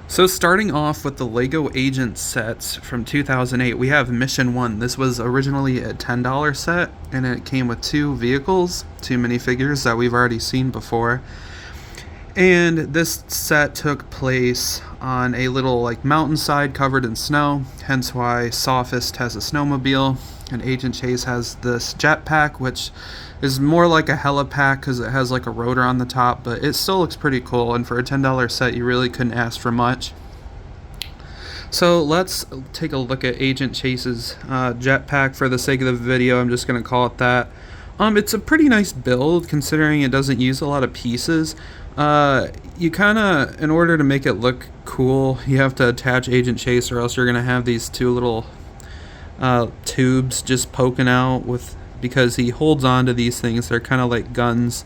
So starting off with the LEGO Agent sets from 2008, we have Mission 1. This was originally a $10 set, and it came with two vehicles, two minifigures that we've already seen before. And this set took place on a little mountainside covered in snow, hence why Sophist has a snowmobile, and Agent Chase has this jetpack, which is more like a helipack because it has a rotor on the top, but it still looks pretty cool, and for a $10 set you really couldn't ask for much. So let's take a look at Agent Chase's jetpack. For the sake of the video, I'm just going to call it that. It's a pretty nice build considering it doesn't use a lot of pieces. You kind of, in order to make it look cool, you have to attach Agent Chase, or else you're going to have these two little tubes just poking out because he holds on to these things. They're kind of like guns,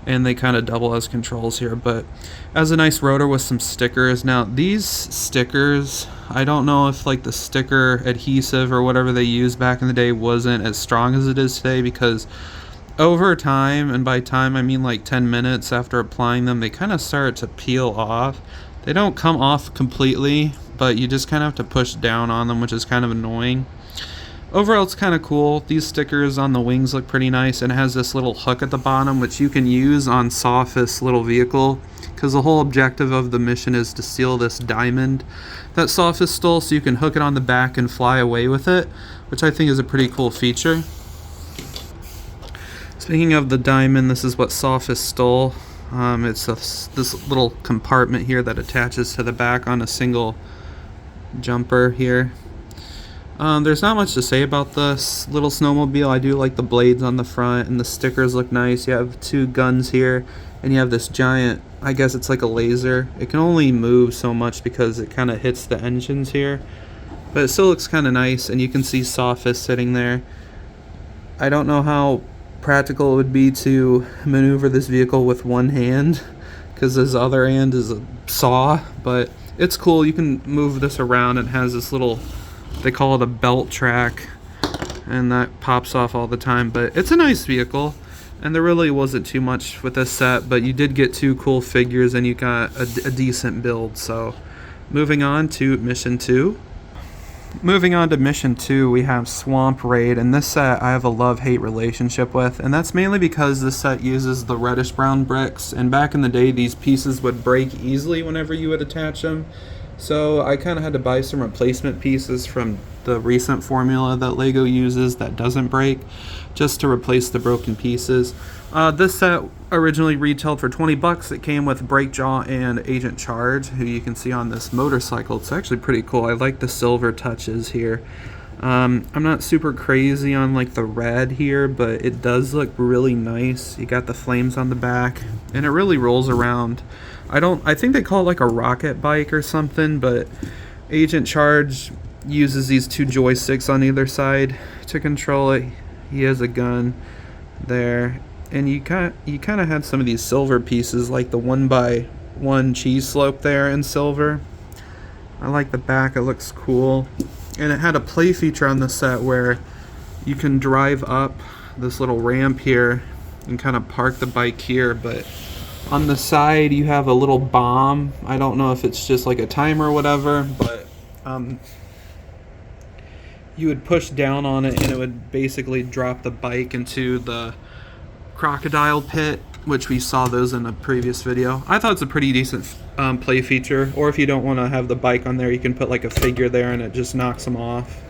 and they kind of double as controls here, but as a nice rotor with some stickers. Now these stickers, I don't know if the sticker adhesive or whatever they used back in the day wasn't as strong as it is today, because over time, and by time I mean 10 minutes after applying them, they kind of start to peel off. They don't come off completely, but you just kind of have to push down on them, which is kind of annoying. Overall, it's kind of cool. These stickers on the wings look pretty nice, and it has this little hook at the bottom, which you can use on Sophist's little vehicle, because the whole objective of the mission is to steal this diamond that Sophist stole, so you can hook it on the back and fly away with it, which I think is a pretty cool feature. Speaking of the diamond, this is what Sophist stole. It's this little compartment here that attaches to the back on a single jumper here. There's not much to say about this little snowmobile. I do like the blades on the front, and the stickers look nice. You have two guns here, and you have this giant, I guess it's like a laser. It can only move so much because it kind of hits the engines here, but it still looks kind of nice, and you can see Sophist sitting there. I don't know how practical it would be to maneuver this vehicle with one hand, because his other hand is a saw, but it's cool. You can move this around. It has this little, they call it a belt track, and that pops off all the time, but it's a nice vehicle, and there really wasn't too much with this set, but you did get two cool figures, and you got a decent build. So moving on to Mission 2. Moving on to Mission 2, we have Swamp Raid, and this set I have a love-hate relationship with, and that's mainly because this set uses the reddish-brown bricks, and back in the day these pieces would break easily whenever you would attach them, so I kind of had to buy some replacement pieces from the recent formula that LEGO uses that doesn't break, just to replace the broken pieces. This set originally retailed for $20. It came with Breakjaw and Agent Charge, who you can see on this motorcycle. It's actually pretty cool. I like the silver touches here. I'm not super crazy on the red here, but it does look really nice. You got the flames on the back, and it really rolls around. I think they call it a rocket bike or something, but Agent Charge uses these two joysticks on either side to control it. He has a gun there, and you kind of had some of these silver pieces, like the 1x1 cheese slope there in silver. I like the back. It looks cool, and it had a play feature on the set where you can drive up this little ramp here and kind of park the bike here, but on the side you have a little bomb. I don't know if it's just a timer or whatever, but you would push down on it, and it would basically drop the bike into the crocodile pit, which we saw those in a previous video. I thought it's a pretty decent play feature, or if you don't want to have the bike on there, you can put a figure there and it just knocks them off.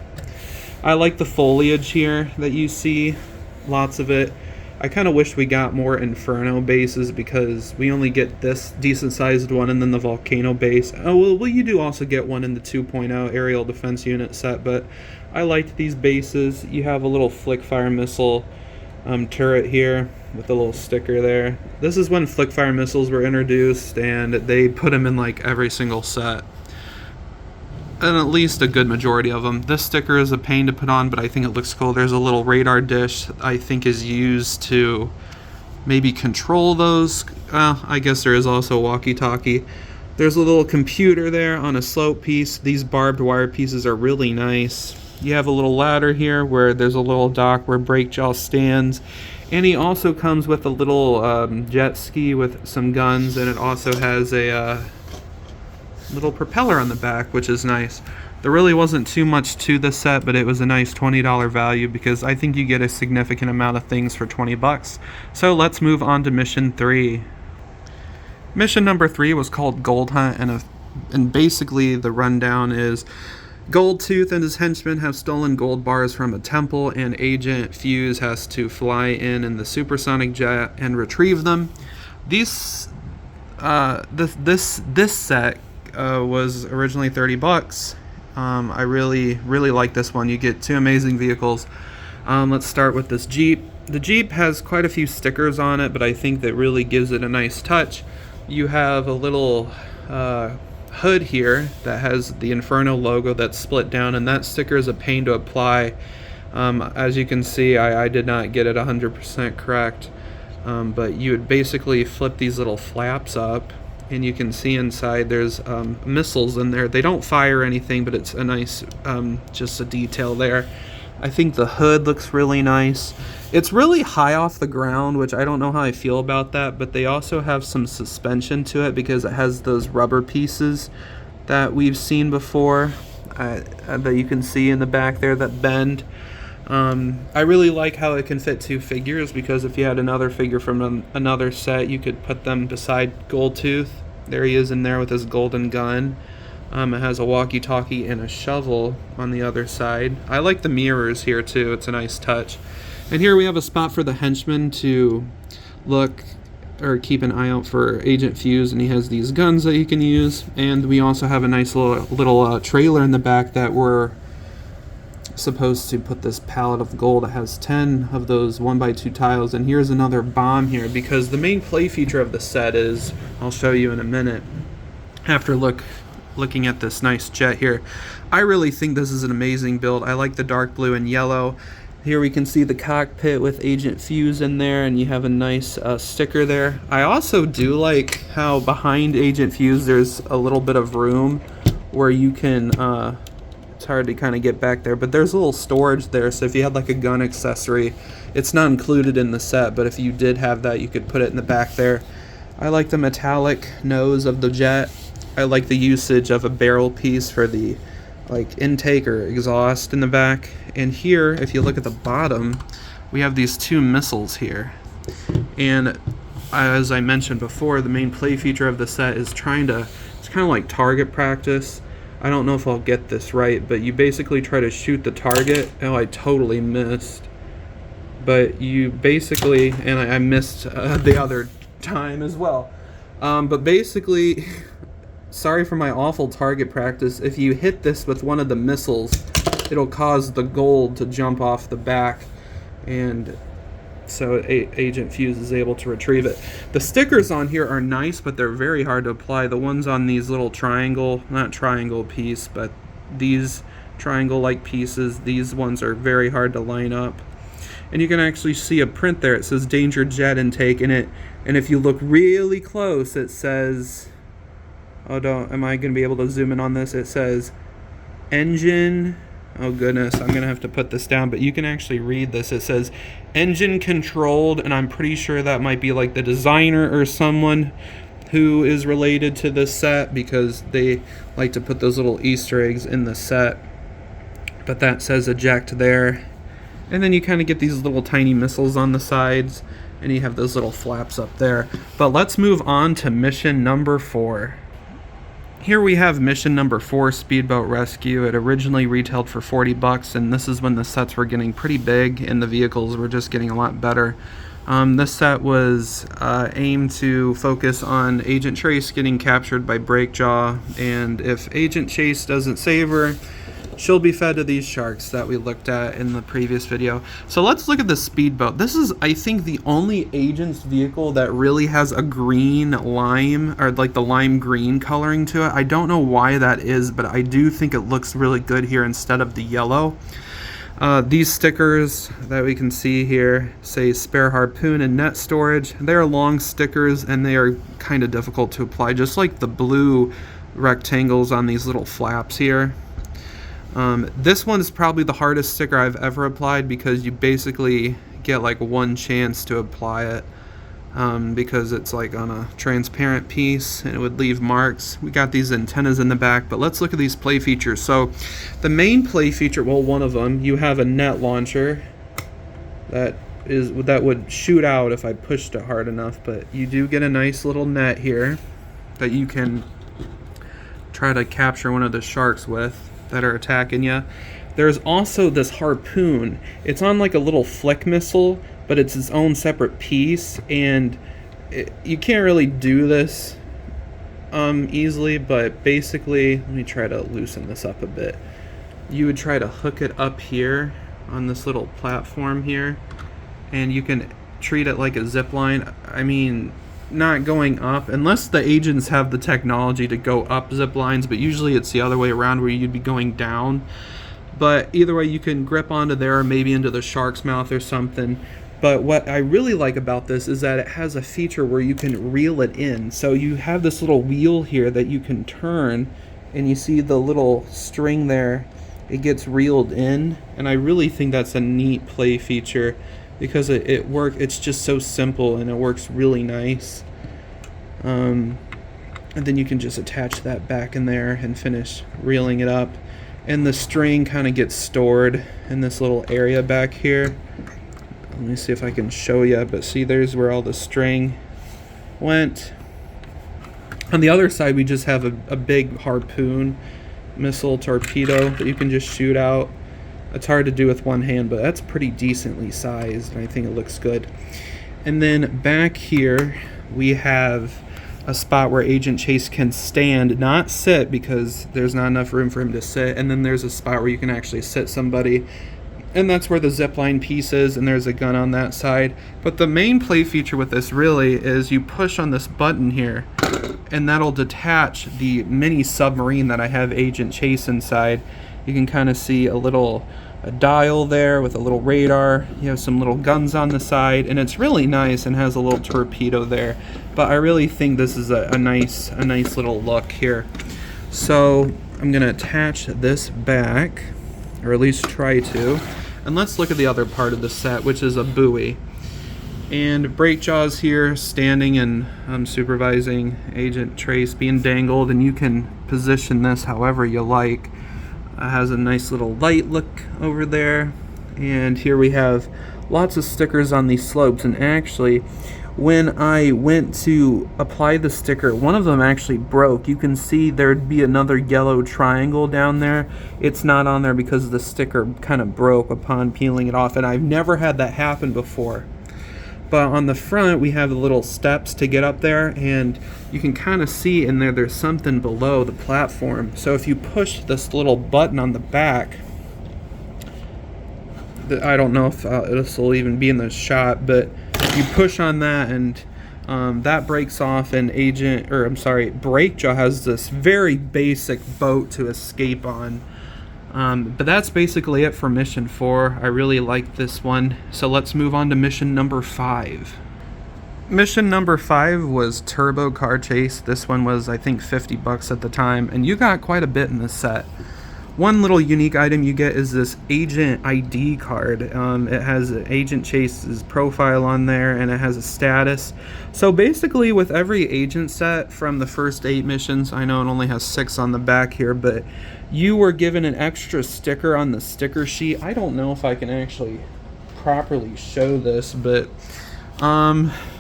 I like the foliage here that you see, lots of it. I kind of wish we got more Inferno bases, because we only get this decent sized one and then the volcano base. Oh well, you do also get one in the 2.0 aerial defense unit set, but I liked these bases. You have a little flick-fire missile turret here with a little sticker there. This is when flick-fire missiles were introduced, and they put them in every single set, and at least a good majority of them. This sticker is a pain to put on, but I think it looks cool. There's a little radar dish I think is used to maybe control those. I guess there is also a walkie-talkie. There's a little computer there on a slope piece. These barbed wire pieces are really nice. You have a little ladder here where there's a little dock where Breakjaw stands, and he also comes with a little jet ski with some guns, and it also has a little propeller on the back, which is nice. There really wasn't too much to the set, but it was a nice $20 value because I think you get a significant amount of things for 20 bucks. So let's move on to mission 3. Mission number 3 was called Gold Hunt, and basically the rundown is Goldtooth and his henchmen have stolen gold bars from a temple, and Agent Fuse has to fly in the supersonic jet and retrieve them. This set was originally 30 bucks. I really like this one. You get 2 amazing vehicles. Let's start with this Jeep. The Jeep has quite a few stickers on it, but I think that really gives it a nice touch. You have a little hood here that has the Inferno logo that's split down, and that sticker is a pain to apply. As you can see, I did not get it 100% correct, but you would basically flip these little flaps up, and you can see inside there's missiles in there. They don't fire anything, but it's a nice just a detail there. I think the hood looks really nice. It's really high off the ground, which I don't know how I feel about that, but they also have some suspension to it because it has those rubber pieces that we've seen before that you can see in the back there that bend. I really like how it can fit 2 figures, because if you had another figure from another set, you could put them beside Goldtooth. There he is in there with his golden gun. It has a walkie-talkie and a shovel on the other side. I like the mirrors here too. It's a nice touch. And here we have a spot for the henchman to look or keep an eye out for Agent Fuse, and he has these guns that you can use. And we also have a nice little trailer in the back that we're supposed to put this pallet of gold. It has 10 of those 1x2 tiles, and here's another bomb here, because the main play feature of the set is, I'll show you in a minute after looking at this nice jet here. I really think this is an amazing build. I like the dark blue and yellow. Here we can see the cockpit with Agent Fuse in there, and you have a nice sticker there. I also do like how behind Agent Fuse there's a little bit of room where you can it's hard to kind of get back there, but there's a little storage there, so if you had like a gun accessory, it's not included in the set, but if you did have that, you could put it in the back there. I like the metallic nose of the jet. I like the usage of a barrel piece for the like intake or exhaust in the back. And here, if you look at the bottom, we have these 2 missiles here. And as I mentioned before, the main play feature of the set is it's kind of like target practice. I don't know if I'll get this right, but you basically try to shoot the target. Oh, I totally missed. But you basically, and I missed the other time as well. But basically, sorry for my awful target practice. If you hit this with one of the missiles, it'll cause the gold to jump off the back, and so Agent Fuse is able to retrieve it. The stickers on here are nice, but they're very hard to apply. The ones on these little not triangle piece, but these triangle-like pieces, these ones are very hard to line up. And you can actually see a print there. It says Danger Jet Intake in it, and if you look really close, it says, am I going to be able to zoom in on this? It says engine, oh goodness, I'm going to have to put this down, but you can actually read this. It says engine controlled, and I'm pretty sure that might be like the designer or someone who is related to this set, because they like to put those little Easter eggs in the set. But that says eject there. And then you kind of get these little tiny missiles on the sides, and you have those little flaps up there. But let's move on to mission number 4. Here we have mission number 4, Speedboat Rescue. It originally retailed for 40 bucks, and this is when the sets were getting pretty big and the vehicles were just getting a lot better. This set was aimed to focus on Agent Trace getting captured by Breakjaw, and if Agent Chase doesn't save her, she'll be fed to these sharks that we looked at in the previous video. So let's look at the speedboat. This is, I think, the only Agent's vehicle that really has a green lime, or like the lime green coloring to it. I don't know why that is, but I do think it looks really good here instead of the yellow. These stickers that we can see here say spare harpoon and net storage. They're long stickers, and they are kind of difficult to apply, just like the blue rectangles on these little flaps here. This one is probably the hardest sticker I've ever applied, because you basically get like one chance to apply it. because it's like on a transparent piece and it would leave marks. We got these antennas in the back, but let's look at these play features. So the main play feature, well, one of them, you have a net launcher that would shoot out if I pushed it hard enough, but you do get a nice little net here that you can try to capture one of the sharks with that are attacking you. There's also this harpoon. It's on like a little flick missile, but it's its own separate piece, and you can't really do this easily, but basically, let me try to loosen this up a bit. You would try to hook it up here on this little platform here, and you can treat it like a zip line. I mean, not going up, unless the agents have the technology to go up zip lines, but usually it's the other way around where you'd be going down. But either way, you can grip onto there, maybe into the shark's mouth or something. But what I really like about this is that it has a feature where you can reel it in. So you have this little wheel here that you can turn, and you see the little string there, it gets reeled in. And I really think that's a neat play feature because it's just so simple and it works really nice. And then you can just attach that back in there and finish reeling it up. And the string kind of gets stored in this little area back here. Let me see if I can show you, but see, there's where all the string went. On the other side, we just have a big harpoon missile torpedo that you can just shoot out. It's hard to do with one hand, but that's pretty decently sized, and I think it looks good. And then back here, we have a spot where Agent Chase can stand, not sit, because there's not enough room for him to sit. And then there's a spot where you can actually sit somebody, and that's where the zipline piece is, and there's a gun on that side. But the main play feature with this really is you push on this button here, and that'll detach the mini submarine that I have Agent Chase inside. You can kind of see a dial there with a little radar. You have some little guns on the side, and it's really nice and has a little torpedo there. But I really think this is a nice little look here. So I'm gonna attach this back, or at least try to. And let's look at the other part of the set, which is a buoy. And Breakjaw's here, standing and supervising Agent Chase being dangled, and you can position this however you like. It has a nice little light look over there, and here we have lots of stickers on these slopes. And actually, when I went to apply the sticker, one of them actually broke. You can see there'd be another yellow triangle down there. It's not on there because the sticker kind of broke upon peeling it off, and I've never had that happen before. But on the front, we have the little steps to get up there, and you can kind of see in there there's something below the platform. So if you push this little button on the back, I don't know if this will even be in the shot, but you push on that, and that breaks off, and Breakjaw has this very basic boat to escape on. But that's basically it for mission 4. I really like this one. So let's move on to mission number 5. Mission number 5 was Turbo Car Chase. This one was, I think, $50 at the time, and you got quite a bit in this set. One little unique item you get is this Agent ID card. It has Agent Chase's profile on there, and it has a status. So basically, with every agent set from the first 8 missions, I know it only has 6 on the back here, but you were given an extra sticker on the sticker sheet. I don't know if I can actually properly show this, but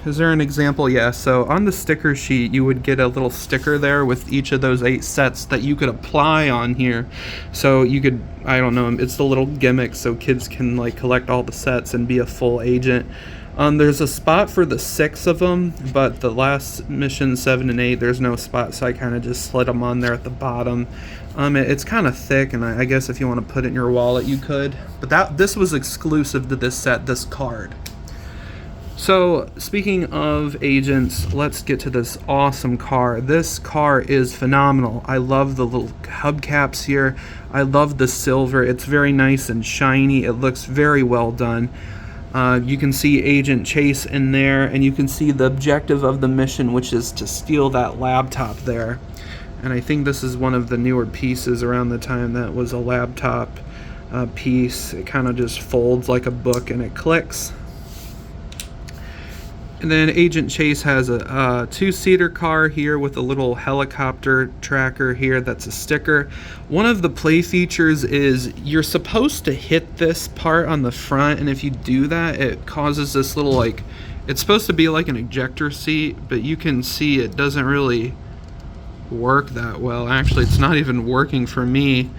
is there an example? Yeah, so on the sticker sheet, you would get a little sticker there with each of those 8 sets that you could apply on here. So you could, I don't know, it's the little gimmick so kids can like collect all the sets and be a full agent. There's a spot for the 6 of them, but the last mission 7 and 8, there's no spot, so I kind of just slid them on there at the bottom. It's kind of thick, and I guess if you want to put it in your wallet, you could. But this was exclusive to this set, this card. So, speaking of agents, let's get to this awesome car. This car is phenomenal. I love the little hubcaps here. I love the silver. It's very nice and shiny. It looks very well done. You can see Agent Chase in there, and you can see the objective of the mission, which is to steal that laptop there. And I think this is one of the newer pieces around the time that was a laptop piece. It kind of just folds like a book and it clicks. And then Agent Chase has a two-seater car here with a little helicopter tracker here that's a sticker. One of the play features is you're supposed to hit this part on the front, and if you do that, it causes this little, like, it's supposed to be like an ejector seat, but you can see it doesn't really work that well. Actually, it's not even working for me,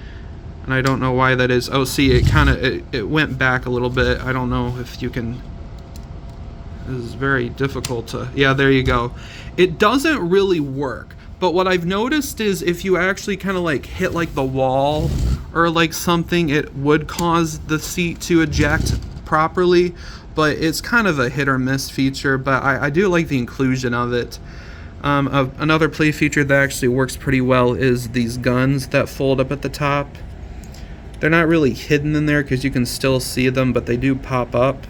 and I don't know why that is. Oh, see, it went back a little bit. I don't know if you can... This is very difficult to... Yeah, there you go. It doesn't really work, but what I've noticed is if you actually kind of like hit like the wall or like something, it would cause the seat to eject properly, but it's kind of a hit or miss feature, but I do like the inclusion of it. Another play feature that actually works pretty well is these guns that fold up at the top. They're not really hidden in there because you can still see them, but they do pop up.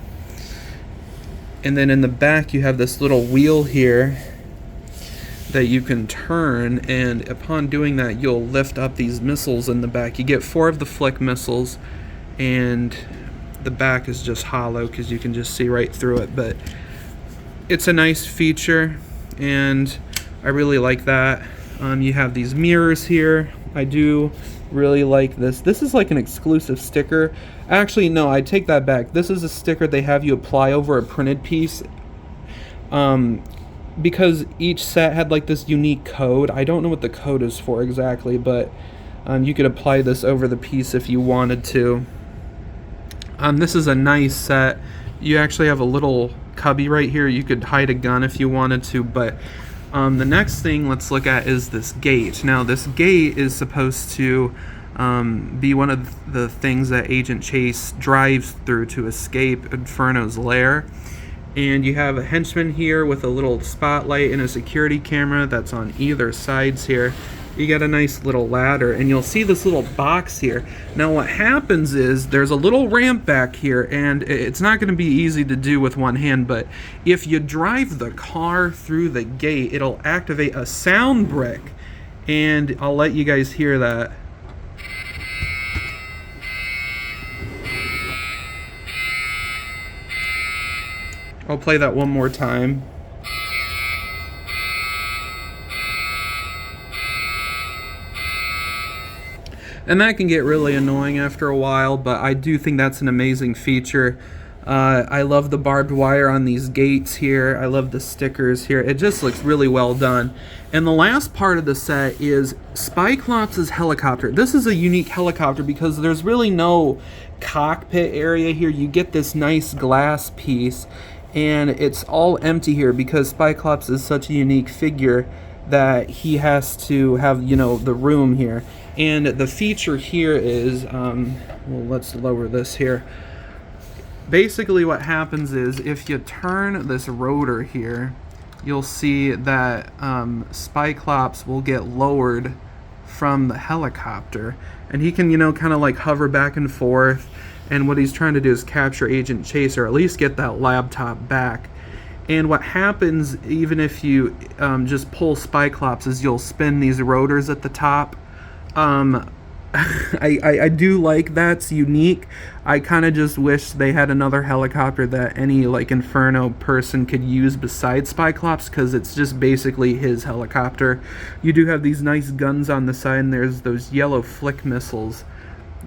And then in the back you have this little wheel here that you can turn, and upon doing that you'll lift up these missiles in the back. You get 4 of the Flick missiles, and the back is just hollow because you can just see right through it, but it's a nice feature and I really like that. You have these mirrors here. I do really like this. This is like an exclusive sticker. Actually, no, I take that back. This is a sticker they have you apply over a printed piece. Because each set had like this unique code. I don't know what the code is for exactly, but you could apply this over the piece if you wanted to. This is a nice set. You actually have a little cubby right here. You could hide a gun if you wanted to, but the next thing let's look at is this gate. Now this gate is supposed to be one of the things that Agent Chase drives through to escape Inferno's lair. And you have a henchman here with a little spotlight and a security camera that's on either sides here. You got a nice little ladder, and you'll see this little box here. Now what happens is there's a little ramp back here, and it's not going to be easy to do with one hand, but if you drive the car through the gate, it'll activate a sound brick, and I'll let you guys hear that. I'll play that one more time. And that can get really annoying after a while, but I do think that's an amazing feature. I love the barbed wire on these gates here. I love the stickers here. It just looks really well done. And the last part of the set is Spyclops' helicopter. This is a unique helicopter because there's really no cockpit area here. You get this nice glass piece, and it's all empty here because Spyclops is such a unique figure that he has to have, you know, the room here. And the feature here is, well, let's lower this here. Basically what happens is if you turn this rotor here, you'll see that Spyclops will get lowered from the helicopter, and he can, you know, kind of like hover back and forth, and what he's trying to do is capture Agent Chase, or at least get that laptop back. And what happens even if you just pull Spyclops is you'll spin these rotors at the top. I do like that's unique. I kind of just wish they had another helicopter that any like Inferno person could use besides Spyclops, because it's just basically his helicopter. You do have these nice guns on the side, and there's those yellow Flick missiles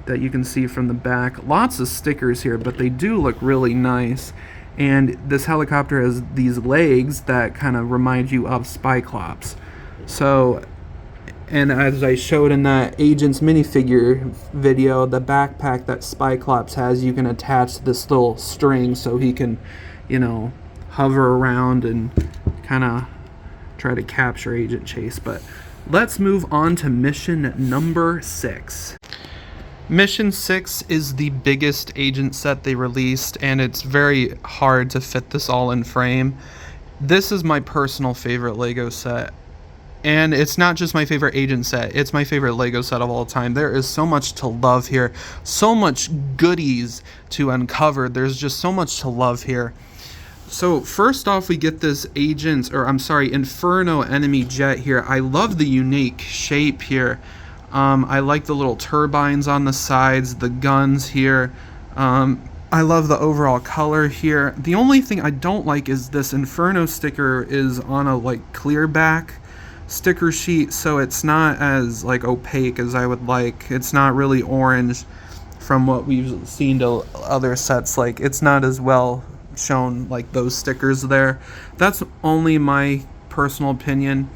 that you can see from the back. Lots of stickers here, but they do look really nice. And this helicopter has these legs that kind of remind you of Spyclops. So, and as I showed in that Agent's minifigure video, the backpack that Spyclops has, you can attach this little string so he can, you know, hover around and kind of try to capture Agent Chase. But let's move on to mission number 6. Mission 6 is the biggest agent set they released, and it's very hard to fit this all in frame. This is my personal favorite Lego set, and it's not just my favorite agent set, it's my favorite Lego set of all time. There is so much to love here, so much goodies to uncover. There's just so much to love here. So first off, we get this Inferno enemy jet here. I love the unique shape here. I like the little turbines on the sides, the guns here. I love the overall color here. The only thing I don't like is this Inferno sticker is on a like clear back sticker sheet, so it's not as like opaque as I would like. It's not really orange from what we've seen to other sets. Like, it's not as well shown like those stickers there. That's only my personal opinion.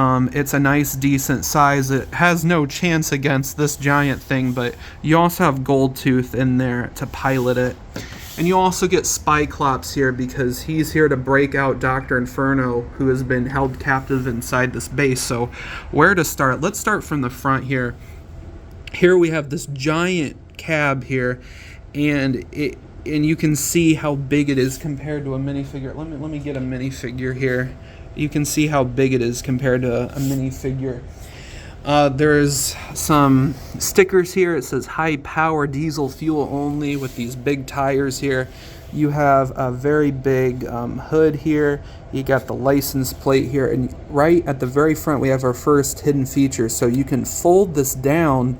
It's a nice decent size. It has no chance against this giant thing, but you also have Goldtooth in there to pilot it. And you also get Spyclops here because he's here to break out Dr. Inferno, who has been held captive inside this base. So where to start? Let's start from the front here. Here we have this giant cab here, and you can see how big it is compared to a minifigure. Let me get a minifigure here. You can see how big it is compared to a minifigure. There's some stickers here. It says high power diesel fuel only with these big tires here. You have a very big hood here. You got the license plate here, and right at the very front we have our first hidden feature. So you can fold this down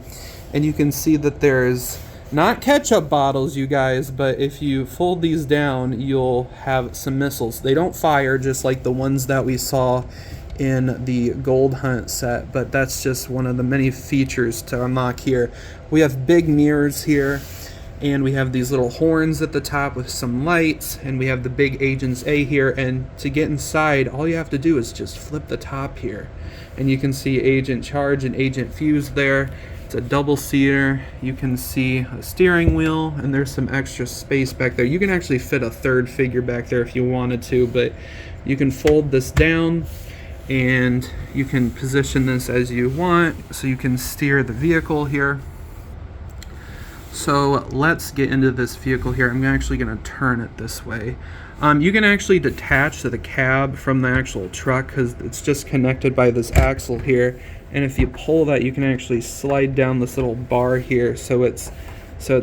and you can see that there's not ketchup bottles, you guys, but if you fold these down, you'll have some missiles. They don't fire just like the ones that we saw in the Gold Hunt set, but that's just one of the many features to unlock here. We have big mirrors here, and we have these little horns at the top with some lights, and we have the big Agents A here, and to get inside, all you have to do is just flip the top here, and you can see Agent Charge and Agent Fuse there. It's a double-seater. You can see a steering wheel, and there's some extra space back there. You can actually fit a third figure back there if you wanted to, but you can fold this down, and you can position this as you want, so you can steer the vehicle here. So let's get into this vehicle here. I'm actually going to turn it this way. You can actually detach to the cab from the actual truck because it's just connected by this axle here. And if you pull that, you can actually slide down this little bar here, so it's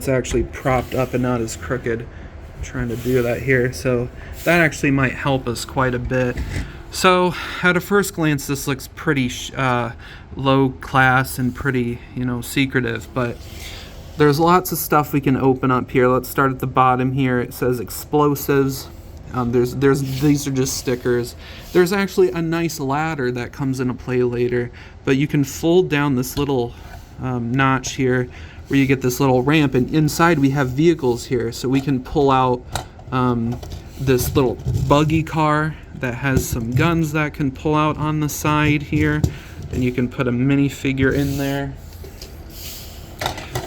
actually propped up and not as crooked. I'm trying to do that here, so that actually might help us quite a bit. So at a first glance, this looks pretty low class and pretty, secretive, but there's lots of stuff we can open up here. Let's start at the bottom here. It says explosives. These are just stickers. There's actually a nice ladder that comes into play later, but you can fold down this little notch here where you get this little ramp, and inside we have vehicles here, so we can pull out this little buggy car that has some guns that can pull out on the side here, and you can put a minifigure in there.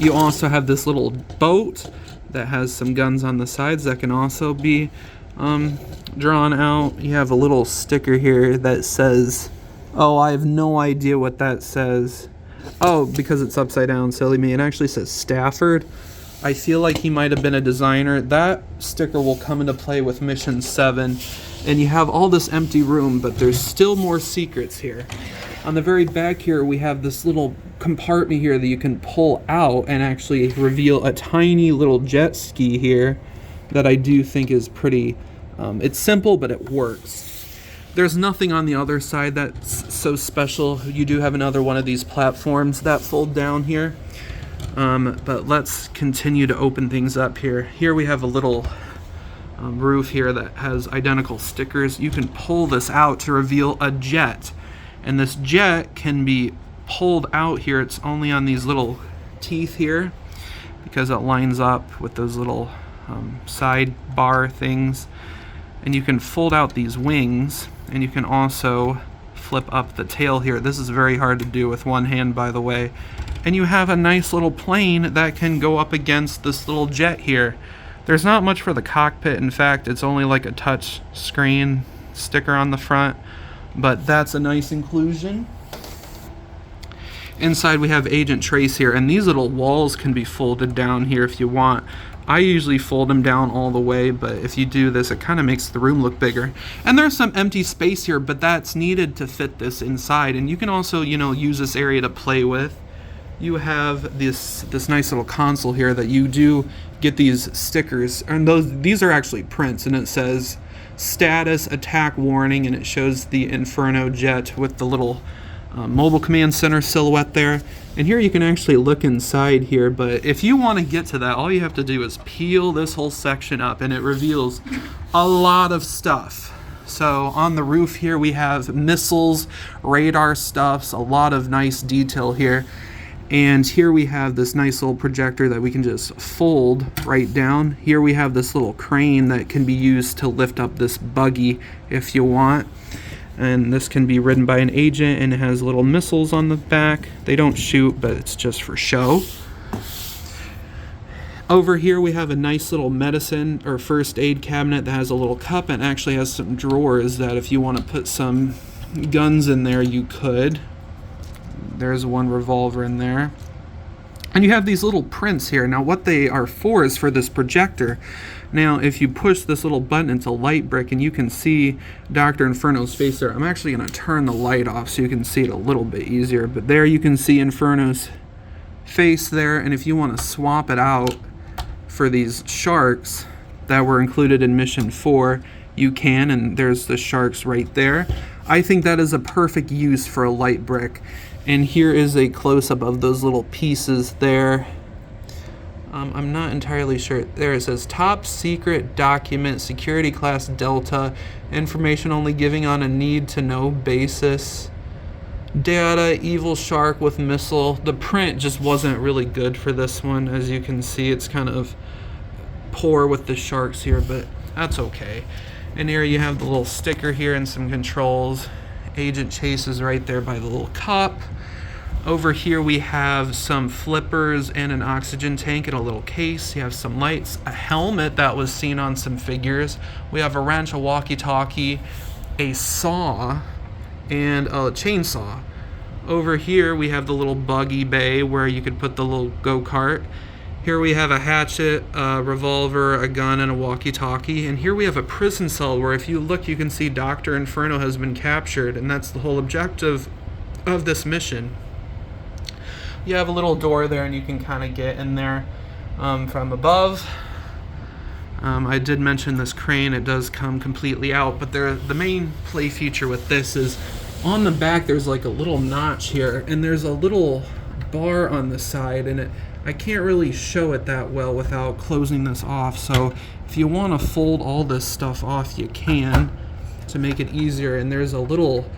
You also have this little boat that has some guns on the sides that can also be drawn out. You have a little sticker here that says, oh, I have no idea what that says. Oh, because it's upside down, silly me. It actually says Stafford. I feel like he might have been a designer. That sticker will come into play with Mission 7. And you have all this empty room, but there's still more secrets here. On the very back here, we have this little compartment here that you can pull out and actually reveal a tiny little jet ski here that I do think is pretty, it's simple, but it works. There's nothing on the other side that's so special. You do have another one of these platforms that fold down here. But let's continue to open things up here. Here we have a little roof here that has identical stickers. You can pull this out to reveal a jet. And this jet can be pulled out here. It's only on these little teeth here because it lines up with those little side bar things. And you can fold out these wings, and you can also flip up the tail here. This is very hard to do with one hand, by the way. And you have a nice little plane that can go up against this little jet here. There's not much for the cockpit. In fact, it's only like a touch screen sticker on the front, but that's a nice inclusion. Inside we have Agent Trace here, and these little walls can be folded down here if you want. I usually fold them down all the way, but if you do this, it kind of makes the room look bigger. And there's some empty space here, but that's needed to fit this inside. And you can also, use this area to play with. You have this nice little console here that you do get these stickers, and these are actually prints, and it says status attack warning, and it shows the Inferno jet with the little Mobile Command Center silhouette there. And here you can actually look inside here, but if you want to get to that, all you have to do is peel this whole section up and it reveals a lot of stuff. So on the roof here we have missiles, radar stuffs, a lot of nice detail here. And here we have this nice little projector that we can just fold right down. Here we have this little crane that can be used to lift up this buggy if you want. And this can be ridden by an agent, and it has little missiles on the back. They don't shoot, but it's just for show. Over here we have a nice little medicine or first aid cabinet that has a little cup and actually has some drawers that if you want to put some guns in there, you could. There's one revolver in there. And you have these little prints here. Now what they are for is for this projector. Now if you push this little button, it's a light brick, and you can see Dr. Inferno's face there. I'm actually going to turn the light off so you can see it a little bit easier. But there you can see Inferno's face there. And if you want to swap it out for these sharks that were included in Mission 4, you can, and there's the sharks right there. I think that is a perfect use for a light brick. And here is a close-up of those little pieces there. I'm not entirely sure. There it says top secret document, security class Delta, information only giving on a need-to-know basis. Data, evil shark with missile. The print just wasn't really good for this one. As you can see, it's kind of poor with the sharks here, but that's okay. And here you have the little sticker here and some controls. Agent Chase is right there by the little cup. Over here we have some flippers and an oxygen tank in a little case. You have some lights, a helmet that was seen on some figures. We have a wrench, a walkie-talkie, a saw, and a chainsaw. Over here we have the little buggy bay where you could put the little go-kart. Here we have a hatchet, a revolver, a gun, and a walkie-talkie. And here we have a prison cell where if you look, you can see Dr. Inferno has been captured, and that's the whole objective of this mission. You have a little door there, and you can kind of get in there from above. I did mention this crane. It does come completely out, but the main play feature with this is on the back there's like a little notch here, and there's a little bar on the side, and I can't really show it that well without closing this off. So if you want to fold all this stuff off, you can to make it easier. And there's a little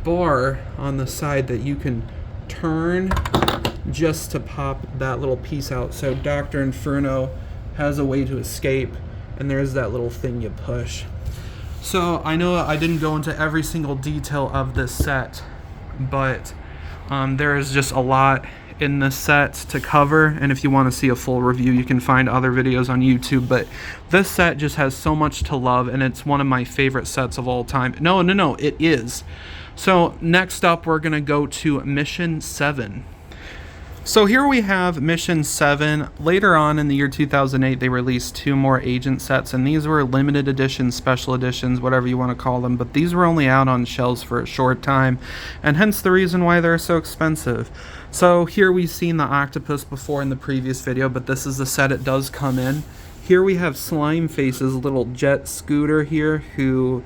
bar on the side that you can turn just to pop that little piece out. So Dr. Inferno has a way to escape, and there's that little thing you push. So I know I didn't go into every single detail of this set, but there is just a lot in this set to cover, and if you want to see a full review, you can find other videos on YouTube. But this set just has so much to love, and it's one of my favorite sets of all time. No, it is. So next up, we're gonna go to Mission 7. So here we have Mission 7. Later on in the year 2008, they released 2 more agent sets, and these were limited editions, special editions, whatever you want to call them, but these were only out on shelves for a short time, and hence the reason why they're so expensive. So here we've seen the octopus before in the previous video, but this is the set it does come in. Here we have Slime Face's little jet scooter here, who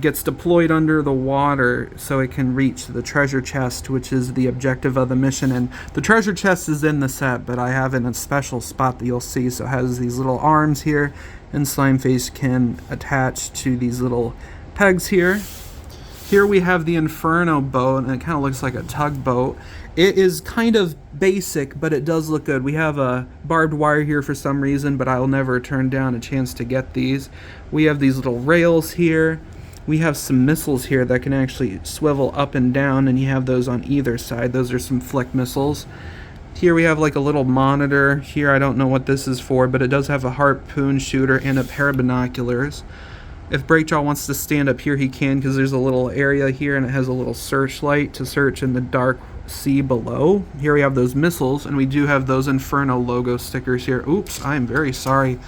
gets deployed under the water so it can reach the treasure chest, which is the objective of the mission. And the treasure chest is in the set, but I have it in a special spot that you'll see. So it has these little arms here, and Slime Face can attach to these little pegs here. Here we have the Inferno boat, and it kind of looks like a tugboat. It is kind of basic, but it does look good. We have a barbed wire here for some reason, but I'll never turn down a chance to get these. We have these little rails here. We have some missiles here that can actually swivel up and down, and you have those on either side. Those are some flick missiles. Here we have like a little monitor. Here I don't know what this is for, but it does have a harpoon shooter and a pair of binoculars. If Breakjaw wants to stand up here, he can, because there's a little area here, and it has a little searchlight to search in the dark sea below. Here we have those missiles, and we do have those Inferno logo stickers here. Oops, I am very sorry.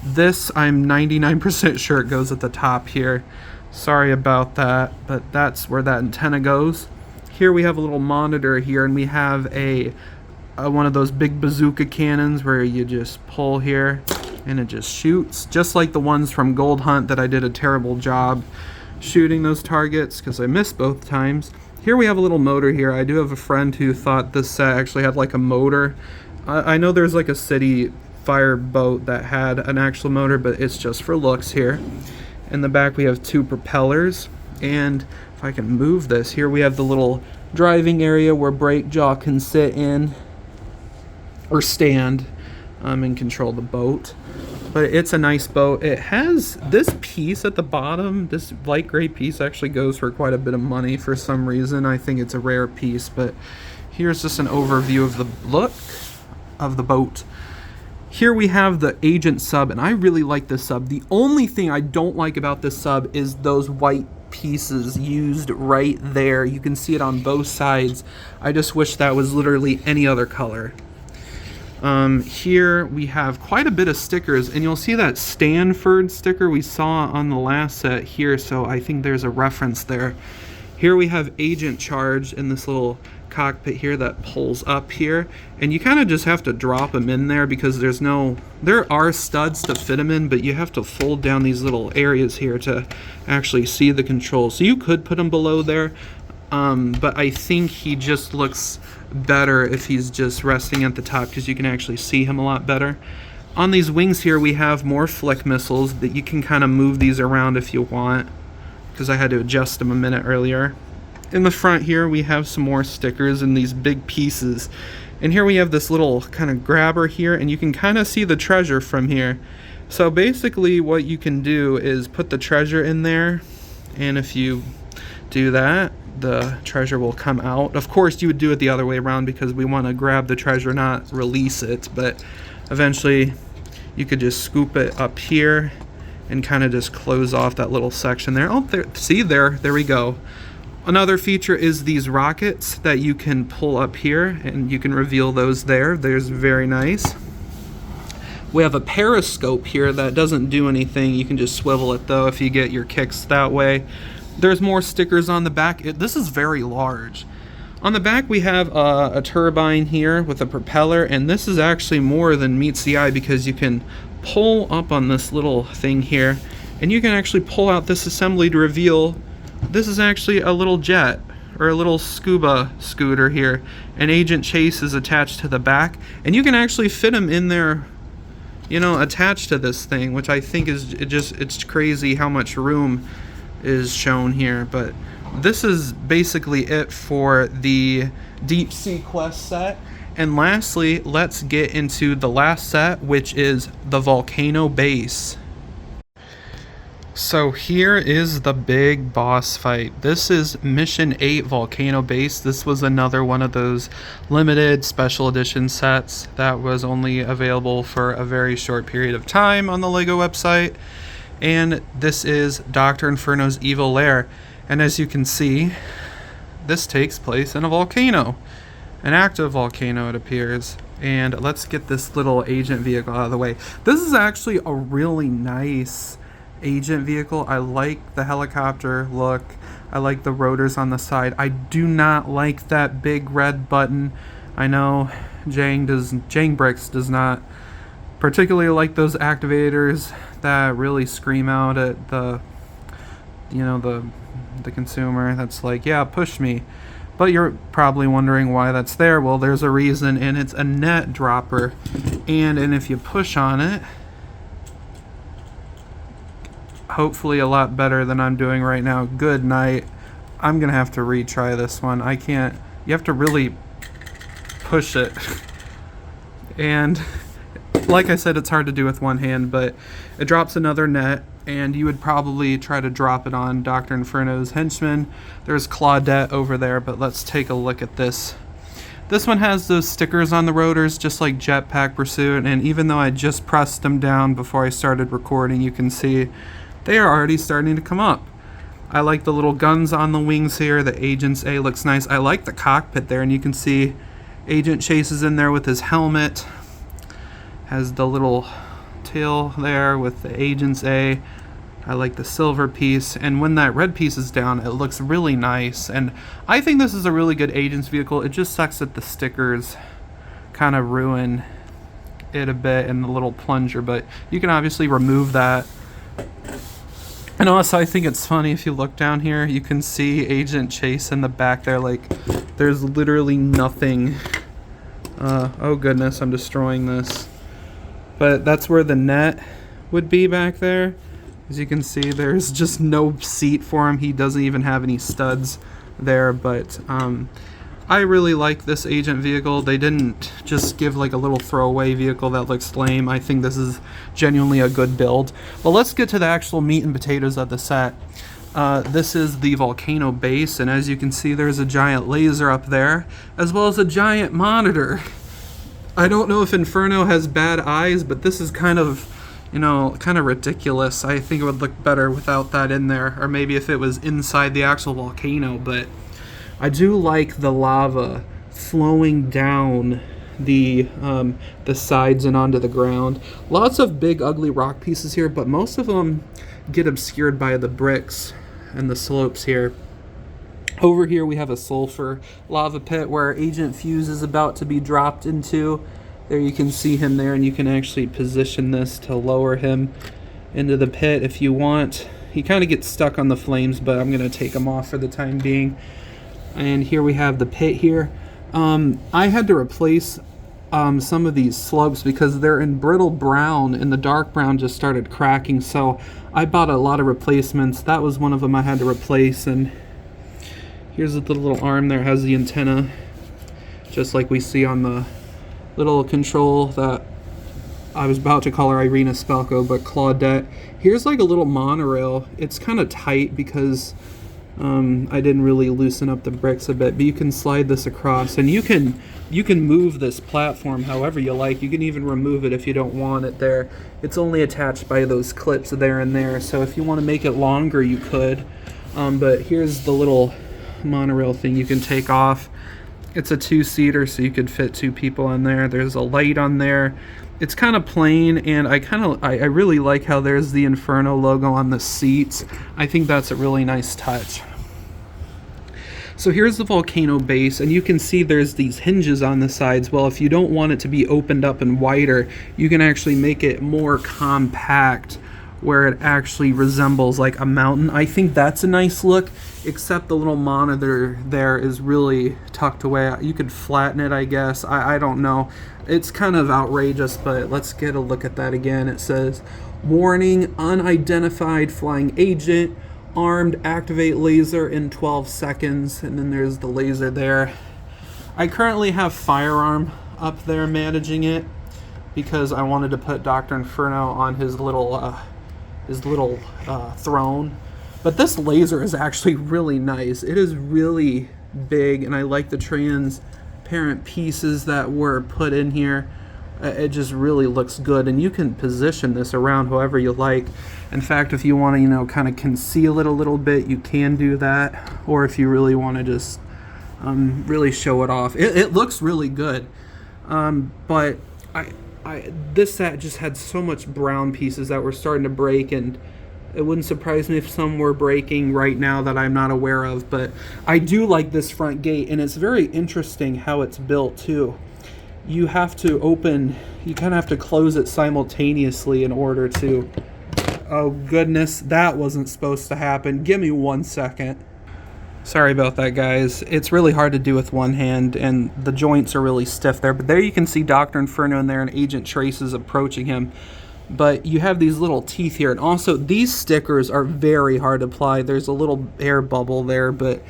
This, I'm 99% sure it goes at the top here. Sorry about that, but that's where that antenna goes. Here we have a little monitor here, and we have a one of those big bazooka cannons where you just pull here and it just shoots, just like the ones from Gold Hunt that I did a terrible job shooting those targets because I missed both times. Here we have a little motor here. I do have a friend who thought this set actually had like a motor. I know there's like a city fire boat that had an actual motor, but it's just for looks here. In the back we have 2 propellers, and if I can move this, here we have the little driving area where Breakjaw can sit in or stand and control the boat. But it's a nice boat. It has this piece at the bottom. This light gray piece actually goes for quite a bit of money for some reason. I think it's a rare piece, but here's just an overview of the look of the boat. Here we have the Agent sub, and I really like this sub. The only thing I don't like about this sub is those white pieces used right there. You can see it on both sides. I just wish that was literally any other color. Here we have quite a bit of stickers, and you'll see that Stanford sticker we saw on the last set here, so I think there's a reference there. Here we have Agent charged in this little cockpit here that pulls up here, and you kind of just have to drop them in there because there are studs to fit them in, but you have to fold down these little areas here to actually see the controls. So you could put them below there, but I think he just looks better if he's just resting at the top because you can actually see him a lot better. On these wings here we have more flick missiles that you can kind of move these around if you want, because I had to adjust them a minute earlier. In the front here we have some more stickers and these big pieces, and here we have this little kind of grabber here, and you can kind of see the treasure from here. So basically what you can do is put the treasure in there, and if you do that, the treasure will come out. Of course you would do it the other way around because we want to grab the treasure, not release it, but eventually you could just scoop it up here and kind of just close off that little section there. Oh, there, see there we go. Another feature is these rockets that you can pull up here, and you can reveal those there. There's very nice. We have a periscope here that doesn't do anything. You can just swivel it though if you get your kicks that way. There's more stickers on the back. This is very large. On the back we have a turbine here with a propeller, and this is actually more than meets the eye because you can pull up on this little thing here, and you can actually pull out this assembly to reveal this is actually a little jet or a little scuba scooter here, and Agent Chase is attached to the back, and you can actually fit him in there, you know, attached to this thing, which I think is it's crazy how much room is shown here. But this is basically it for the Deep Sea Quest set. And lastly, let's get into the last set, which is the Volcano Base. So here is the big boss fight. This is Mission 8 Volcano Base. This was another one of those limited special edition sets that was only available for a very short period of time on the LEGO website. And this is Dr. Inferno's evil lair. And as you can see, this takes place in a volcano. An active volcano, it appears. And let's get this little agent vehicle out of the way. This is actually a really nice agent vehicle. I like the helicopter look. I like the rotors on the side. I do not like that big red button. I know Jang Bricks does not particularly like those activators that really scream out at the consumer. That's like, yeah, push me. But you're probably wondering why that's there. Well, there's a reason, and it's a net dropper. And if you push on it, hopefully a lot better than I'm doing right now. Good night. I'm gonna have to retry this one. I can't. You have to really push it. And like I said, it's hard to do with one hand, but it drops another net, and you would probably try to drop it on Dr. Inferno's henchman. There's Claudette over there, but let's take a look at this. This one has those stickers on the rotors, just like Jetpack Pursuit, and even though I just pressed them down before I started recording, you can see they are already starting to come up. I like the little guns on the wings here. The Agent's A looks nice. I like the cockpit there, and you can see Agent Chase is in there with his helmet. Has the little tail there with the Agent's A. I like the silver piece, and when that red piece is down, it looks really nice. And I think this is a really good Agent's vehicle. It just sucks that the stickers kind of ruin it a bit, and the little plunger, but you can obviously remove that. And also, I think it's funny if you look down here, you can see Agent Chase in the back there. Like, there's literally nothing. Oh goodness, I'm destroying this. But that's where the net would be back there. As you can see, there's just no seat for him. He doesn't even have any studs there. But I really like this Agent vehicle. They didn't just give like a little throwaway vehicle that looks lame. I think this is genuinely a good build. But let's get to the actual meat and potatoes of the set. This is the Volcano base, and as you can see, there's a giant laser up there, as well as a giant monitor. I don't know if Inferno has bad eyes, but this is kind of, you know, kind of ridiculous. I think it would look better without that in there, or maybe if it was inside the actual volcano. But I do like the lava flowing down the sides and onto the ground. Lots of big ugly rock pieces here, but most of them get obscured by the bricks and the slopes here. Over here we have a sulfur lava pit where Agent Fuse is about to be dropped into. There you can see him there, and you can actually position this to lower him into the pit if you want. He kind of gets stuck on the flames, but I'm going to take him off for the time being. And here we have the pit here. I had to replace some of these slopes because they're in brittle brown, and the dark brown just started cracking, so I bought a lot of replacements. That was one of them I had to replace. And here's the little arm there, has the antenna, just like we see on the little control that I was about to call her Irina Spalko, but Claudette. Here's like a little monorail. It's kind of tight because I didn't really loosen up the bricks a bit, but you can slide this across, and you can move this platform however you like. You can even remove it if you don't want it there. It's only attached by those clips there and there, so if you want to make it longer, you could. But here's the little monorail thing you can take off. It's a two-seater, so you could fit two people in there. There's a light on there. It's kind of plain, and I really like how there's the Inferno logo on the seats. I think that's a really nice touch. So here's the Volcano base, and you can see there's these hinges on the sides. Well, if you don't want it to be opened up and wider, you can actually make it more compact, where it actually resembles like a mountain. I think that's a nice look, except the little monitor there is really tucked away. You could flatten it, I guess. I don't know. It's kind of outrageous, but let's get a look at that again. It says, warning, unidentified flying agent, armed, activate laser in 12 seconds. And then there's the laser there. I currently have Firearm up there managing it because I wanted to put Dr. Inferno on his little throne. But this laser is actually really nice. It is really big, and I like the transparent pieces that were put in here. It just really looks good, and you can position this around however you like. In fact, if you want to, you know, kind of conceal it a little bit, you can do that. Or if you really want to just really show it off, it looks really good. But this set just had so much brown pieces that were starting to break, and it wouldn't surprise me if some were breaking right now that I'm not aware of. But I do like this front gate, and it's very interesting how it's built too. You have to open, you kind of have to close it simultaneously in order to... Oh goodness, that wasn't supposed to happen. Give me 1 second. Sorry about that, guys. It's really hard to do with one hand, and the joints are really stiff there. But there you can see Dr. Inferno in there, and Agent Trace is approaching him. But you have these little teeth here, and also these stickers are very hard to apply. There's a little air bubble there, but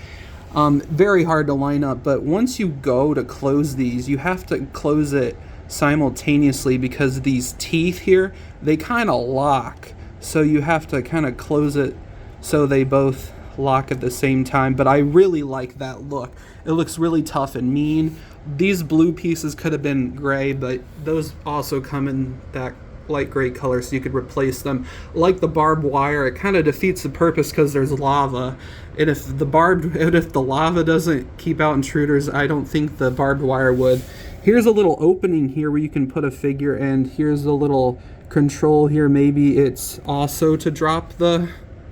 very hard to line up. But once you go to close these, you have to close it simultaneously because these teeth here, they kind of lock. So you have to kind of close it so they both lock at the same time. But I really like that look. It looks really tough and mean. These blue pieces could have been gray, but those also come in that light gray color, so you could replace them. Like the barbed wire, it kind of defeats the purpose because there's lava, and if the lava doesn't keep out intruders, I don't think the barbed wire would. Here's a little opening here where you can put a figure, and here's a little control here. Maybe it's also to drop the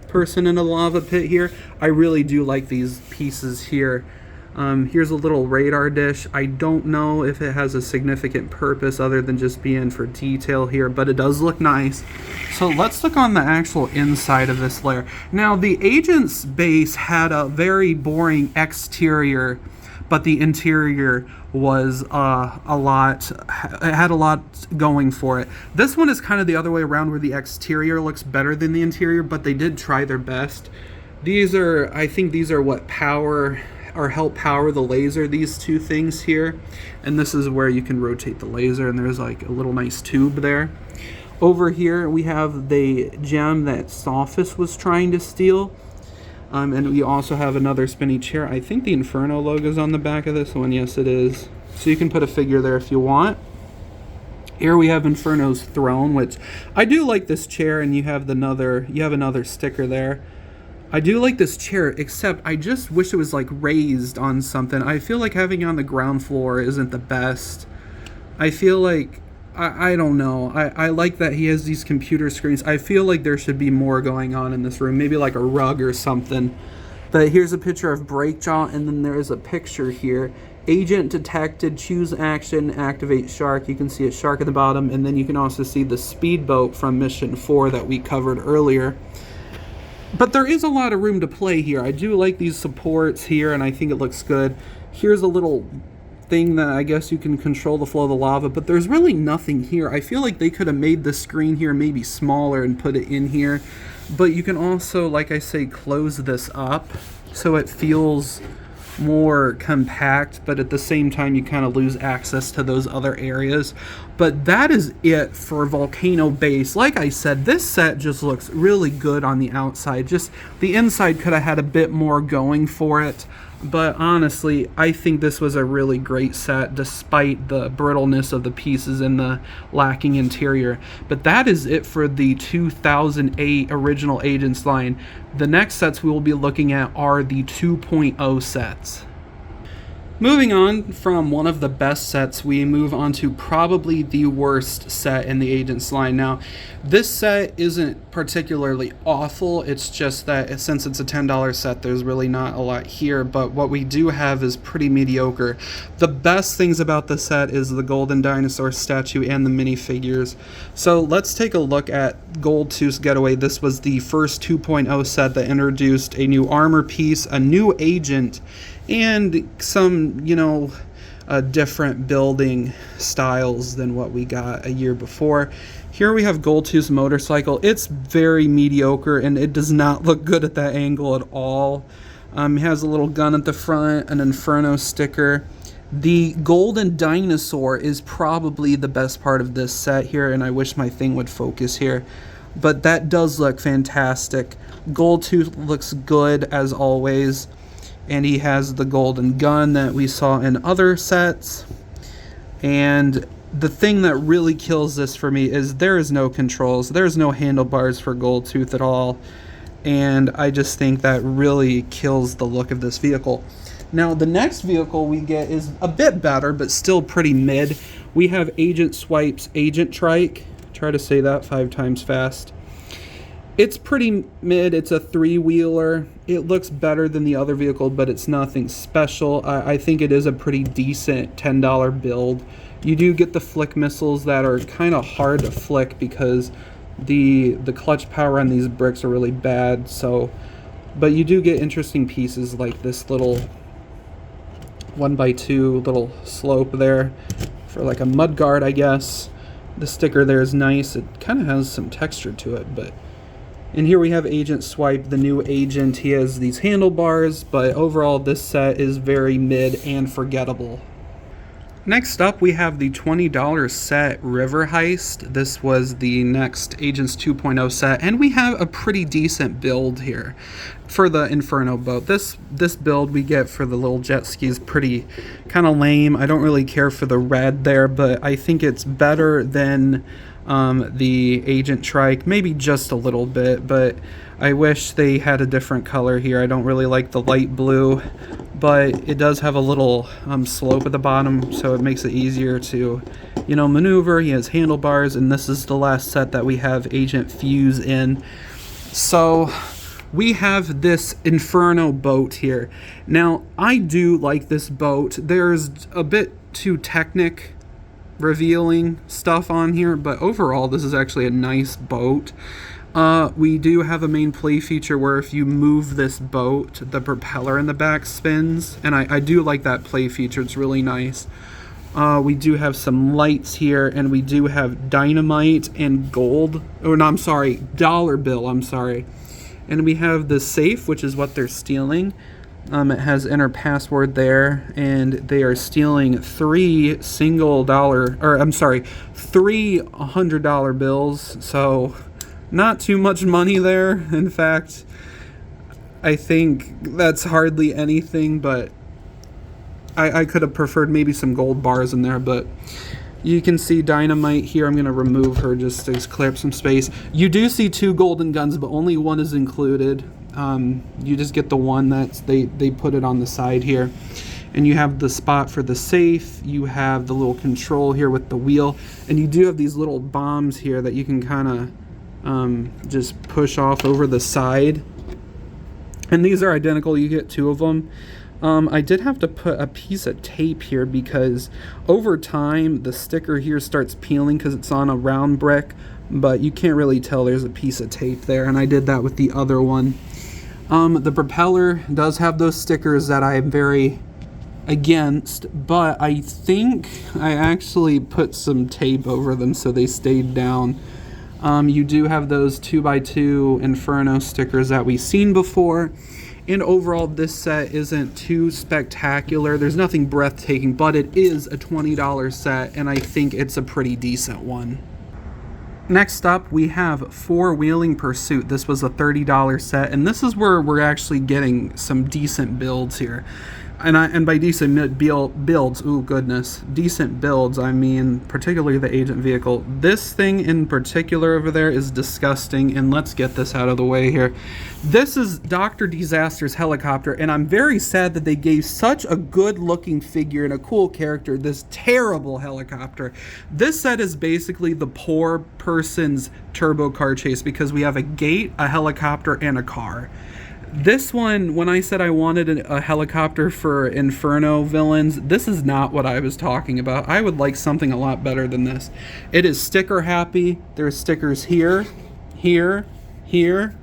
person in a lava pit here. I really do like these pieces here. Here's a little radar dish. I don't know if it has a significant purpose other than just being for detail here, but it does look nice. So let's look on the actual inside of this layer. Now, the Agent's base had a very boring exterior, but the interior was it had a lot going for it. This one is kind of the other way around, where the exterior looks better than the interior, but they did try their best. I think these are what power or help power the laser, these two things here. And this is where you can rotate the laser, and there's like a little nice tube there. Over here we have the gem that Sophos was trying to steal. And we also have another spinny chair. I think the Inferno logo is on the back of this one. Yes, it is. So you can put a figure there if you want. Here we have Inferno's throne, which I do like this chair, and you have another sticker there. I do like this chair, except I just wish it was like raised on something. I feel like having it on the ground floor isn't the best. I feel like, I don't know. I like that he has these computer screens. I feel like there should be more going on in this room. Maybe like a rug or something. But here's a picture of Breakjaw, and then there is a picture here. Agent detected, choose action, activate shark. You can see a shark at the bottom, and then you can also see the speedboat from Mission 4 that we covered earlier. But there is a lot of room to play here. I do like these supports here, and I think it looks good. Here's a little thing that I guess you can control the flow of the lava, but there's really nothing here. I feel like they could have made the screen here maybe smaller and put it in here. But you can also, like I say, close this up so it feels more compact, but at the same time you kind of lose access to those other areas. But that is it for Volcano Base. Like I said, this set just looks really good on the outside. Just the inside could have had a bit more going for it. But honestly, I think this was a really great set despite the brittleness of the pieces and the lacking interior. But that is it for the 2008 original Agents line. The next sets we will be looking at are the 2.0 sets. Moving on from one of the best sets, we move on to probably the worst set in the Agents line. Now, this set isn't particularly awful, it's just that since it's a $10 set, there's really not a lot here, but what we do have is pretty mediocre. The best things about the set is the Golden Dinosaur statue and the minifigures. So let's take a look at Gold Tooth Getaway. This was the first 2.0 set that introduced a new armor piece, a new agent, and some, different building styles than what we got a year before. Here we have Goldtooth's motorcycle. It's very mediocre, and it does not look good at that angle at all. It has a little gun at the front, an Inferno sticker. The Golden Dinosaur is probably the best part of this set here, and I wish my thing would focus here. But that does look fantastic. Goldtooth looks good as always. And he has the golden gun that we saw in other sets. And the thing that really kills this for me is there is no controls. There's no handlebars for Goldtooth at all. And I just think that really kills the look of this vehicle. Now, the next vehicle we get is a bit better, but still pretty mid. We have Agent Swipe's Agent Trike. Try to say that 5 times fast. It's pretty mid. It's a 3-wheeler. It looks better than the other vehicle, but it's nothing special. I think it is a pretty decent $10 build. You do get the flick missiles that are kind of hard to flick because the clutch power on these bricks are really bad. But you do get interesting pieces like this little 1x2 little slope there for like a mud guard, I guess. The sticker there is nice. It kind of has some texture to it, but... And here we have Agent Swipe, the new agent. He has these handlebars, but overall this set is very mid and forgettable. Next up, we have the $20 set River Heist. This was the next Agents 2.0 set, and we have a pretty decent build here for the Inferno boat. This build we get for the little jet ski is pretty kind of lame. I don't really care for the red there, but I think it's better than the Agent Trike, maybe just a little bit, but I wish they had a different color here. I don't really like the light blue, but it does have a little slope at the bottom, so it makes it easier to, maneuver. He has handlebars, and this is the last set that we have Agent Fuse in. So we have this Inferno boat here. Now, I do like this boat. There's a bit too technic revealing stuff on here, but overall this is actually a nice boat. We do have a main play feature where if you move this boat, the propeller in the back spins, and I do like that play feature. It's really nice. We do have some lights here, and we do have dynamite and gold. Oh, no, I'm sorry, dollar bill, I'm sorry. And we have the safe, which is what they're stealing. It has enter password there, and they are stealing three $100 bills. So not too much money there. In fact, I think that's hardly anything, but I could have preferred maybe some gold bars in there, but you can see dynamite here. I'm going to remove her just to clear up some space. You do see two golden guns, but only one is included. You just get the one that's they put it on the side here. And you have the spot for the safe. You have the little control here with the wheel. And you do have these little bombs here that you can kind of just push off over the side. And these are identical. You get two of them. I did have to put a piece of tape here because over time the sticker here starts peeling because it's on a round brick, but you can't really tell there's a piece of tape there, and I did that with the other one. The propeller does have those stickers that I am very against, but I think I actually put some tape over them so they stayed down. You do have those 2x2 Inferno stickers that we've seen before. And overall, this set isn't too spectacular. There's nothing breathtaking, but it is a $20 set, and I think it's a pretty decent one. Next up, we have Four Wheeling Pursuit. This was a $30 set, and this is where we're actually getting some decent builds here. And by decent builds, ooh goodness, decent builds, I mean particularly the agent vehicle. This thing in particular over there is disgusting, and let's get this out of the way here. This is Dr. Disaster's helicopter, and I'm very sad that they gave such a good looking figure and a cool character this terrible helicopter. This set is basically the poor person's turbo car chase because we have a gate, a helicopter, and a car. This one, when I said I wanted a helicopter for Inferno villains, this is not what I was talking about. I would like something a lot better than this. It is sticker happy. There's stickers here, here, here,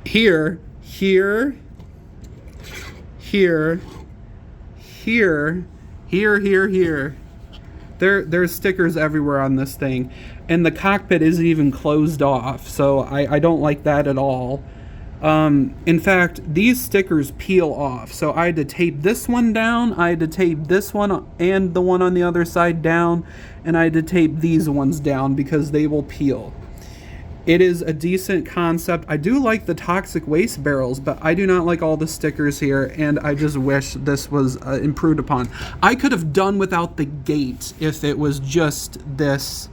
here, here, here, here, here, here. There's stickers everywhere on this thing. And the cockpit isn't even closed off, so I don't like that at all. In fact, these stickers peel off, so I had to tape this one down, I had to tape this one and the one on the other side down, and I had to tape these ones down because they will peel. It is a decent concept. I do like the toxic waste barrels, but I do not like all the stickers here, and I just wish this was improved upon. I could have done without the gate if it was just this,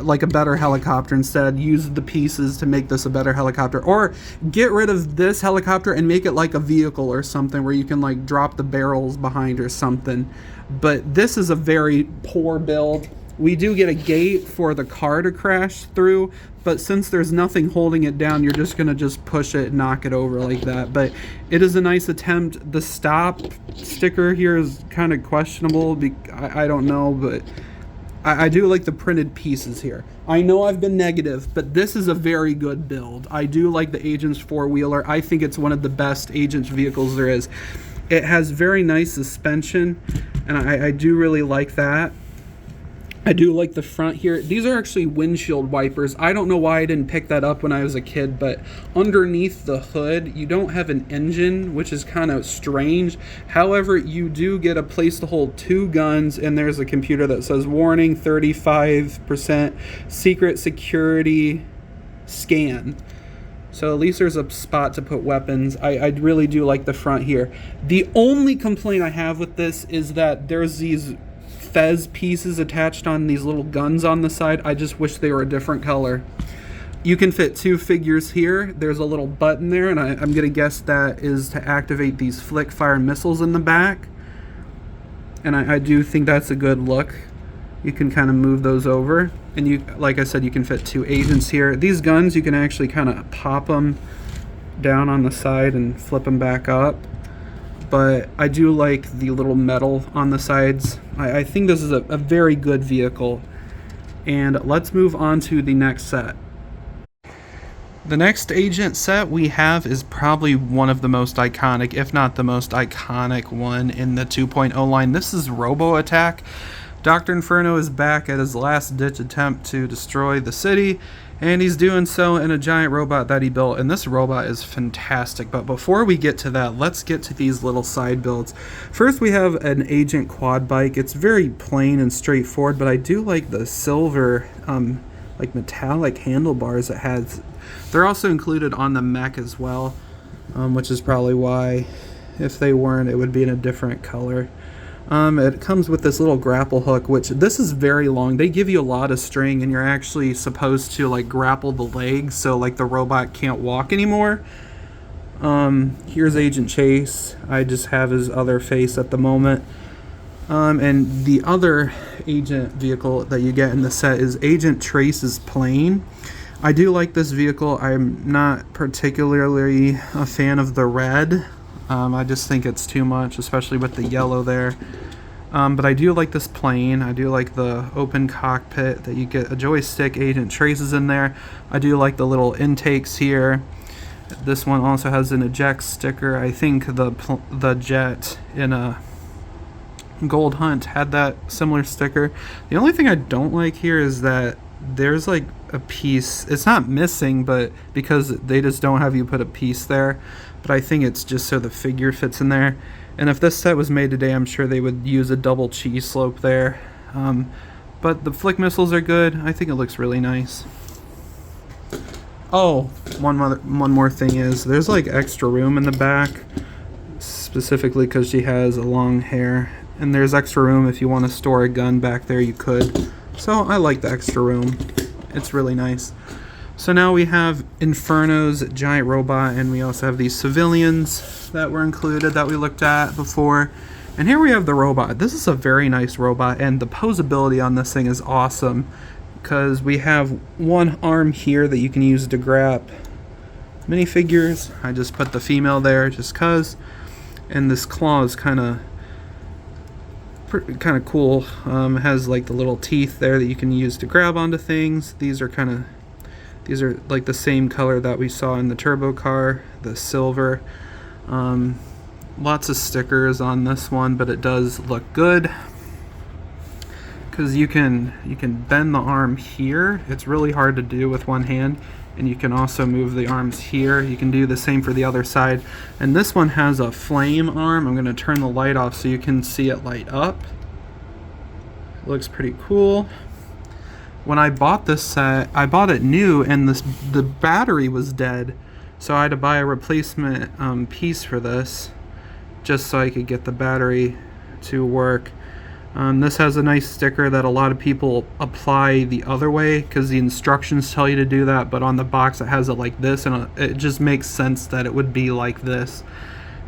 like a better helicopter instead. Use the pieces to make this a better helicopter, or get rid of this helicopter and make it like a vehicle or something where you can like drop the barrels behind or something. But this is a very poor build. We do get a gate for the car to crash through, but since there's nothing holding it down, you're just gonna just push it and knock it over like that. But it is a nice attempt. The stop sticker here is kind of questionable. I don't know, but I do like the printed pieces here. I know I've been negative, but this is a very good build. I do like the Agents four-wheeler. I think it's one of the best Agents vehicles there is. It has very nice suspension, and I do really like that. I do like the front here. These are actually windshield wipers. I don't know why I didn't pick that up when I was a kid, but underneath the hood, you don't have an engine, which is kind of strange. However, you do get a place to hold two guns, and there's a computer that says warning 35% secret security scan. So at least there's a spot to put weapons. I really do like the front here. The only complaint I have with this is that there's these Fez pieces attached on these little guns on the side. I just wish they were a different color. You can fit two figures here. There's a little button there, and I'm gonna guess that is to activate these flick fire missiles in the back. And I do think that's a good look. you can kind of move those over, and you, like I said, you can fit 2 agents here. These guns, you can actually kind of pop them down on the side and flip them back up, but I do like the little metal on the sides. I think this is a very good vehicle. And let's move on to the next set. The next agent set we have is probably one of the most iconic, if not the most iconic one in the 2.0 line. This is Robo Attack. Dr. Inferno is back at his last ditch attempt to destroy the city, and he's doing so in a giant robot that he built, and this robot is fantastic. But before we get to that, let's get to these little side builds. First, we have an Agent quad bike. It's very plain and straightforward, but I do like the silver like metallic handlebars it has. They're also included on the mech as well, which is probably why, if they weren't, it would be in a different color. It comes with this little grapple hook, which this is very long. They give you a lot of string, and you're actually supposed to like grapple the legs so like the robot can't walk anymore. Here's Agent Chase. I just have his other face at the moment. And the other agent vehicle that you get in the set is Agent Trace's plane. I do like this vehicle. I'm not particularly a fan of the red. I just think it's too much, especially with the yellow there. But I do like this plane. I do like the open cockpit that you get a joystick. Agent Traces in there. I do like the little intakes here. This one also has an eject sticker. I think the jet in a Gold Hunt had that similar sticker. The only thing I don't like here is that there's like a piece. It's not missing, but because they just don't have you put a piece there. But I think it's just so the figure fits in there. And if this set was made today, I'm sure they would use a double cheese slope there. But the flick missiles are good. I think it looks really nice. Oh, one more thing is there's like extra room in the back, specifically because she has a long hair. And there's extra room if you want to store a gun back there, you could. So I like the extra room. It's really nice. So now we have Inferno's giant robot, and we also have these civilians that were included that we looked at before. And here we have the robot. This is a very nice robot, and the posability on this thing is awesome because we have one arm here that you can use to grab minifigures. I just put the female there just cause. And this claw is kind of cool. It has like the little teeth there that you can use to grab onto things. These are like the same color that we saw in the turbo car, the silver. Lots of stickers on this one, but it does look good because you can bend the arm here. It's really hard to do with one hand, and you can also move the arms here. You can do the same for the other side. And this one has a flame arm. I'm going to turn the light off so you can see it light up. It looks pretty cool. When I bought this set, I bought it new, and the battery was dead, so I had to buy a replacement piece for this just so I could get the battery to work. This has a nice sticker that a lot of people apply the other way because the instructions tell you to do that, but on the box it has it like this, and it just makes sense that it would be like this.